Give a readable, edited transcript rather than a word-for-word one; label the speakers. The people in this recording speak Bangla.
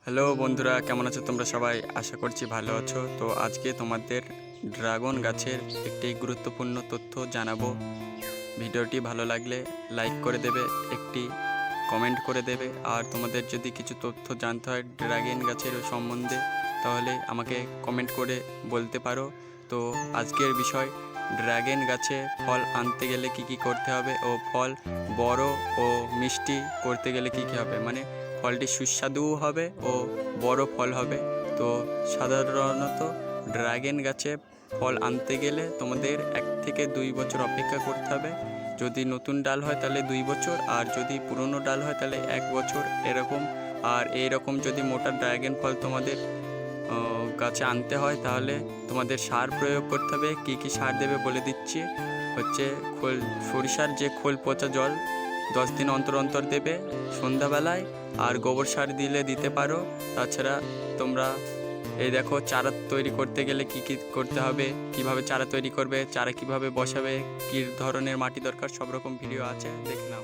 Speaker 1: হ্যালো বন্ধুরা, কেমন আছো তোমরা সবাই? আশা করছি ভালো আছো। তো আজকে তোমাদের ড্রাগন গাছের একটি গুরুত্বপূর্ণ তথ্য জানাবো। ভিডিওটি ভালো লাগলে লাইক করে দেবে, একটি কমেন্ট করে দেবে। আর তোমাদের যদি কিছু তথ্য জানতে হয় ড্রাগন গাছের সম্বন্ধে, তাহলে আমাকে কমেন্ট করে বলতে পারো। তো আজকের বিষয়, ড্রাগন গাছে ফল আনতে গেলে কি কি করতে হবে ও ফল বড় ও মিষ্টি করতে গেলে কি কি হবে, মানে ফলটি সুস্বাদুও হবে ও বড় ফল হবে। তো সাধারণত ড্রাগন গাছে ফল আনতে গেলে তোমাদের 1 থেকে 2 বছর অপেক্ষা করতে হবে। যদি নতুন ডাল হয় তাহলে 2 বছর, আর যদি পুরনো ডাল হয় তাহলে 1 বছর এরকম। আর এইরকম যদি মোটা ড্রাগন ফল তোমাদের গাছে আনতে হয় তাহলে তোমাদের সার প্রয়োগ করতে হবে। কী কী সার দেবে বলে দিচ্ছি। হচ্ছে সরিষার যে খোল পচা জল 10 দিন অন্তর অন্তর দেবে সন্ধ্যাবেলায়, আর গোবর সার দিতে পারো। তাছাড়া তোমরা এই দেখো, চারা তৈরি করতে গেলে কি কি করতে হবে, কিভাবে চারা তৈরি করবে, চারা কিভাবে বসাবে, কী ধরনের মাটি দরকার, সব রকম ভিডিও আছে, দেখে নাও।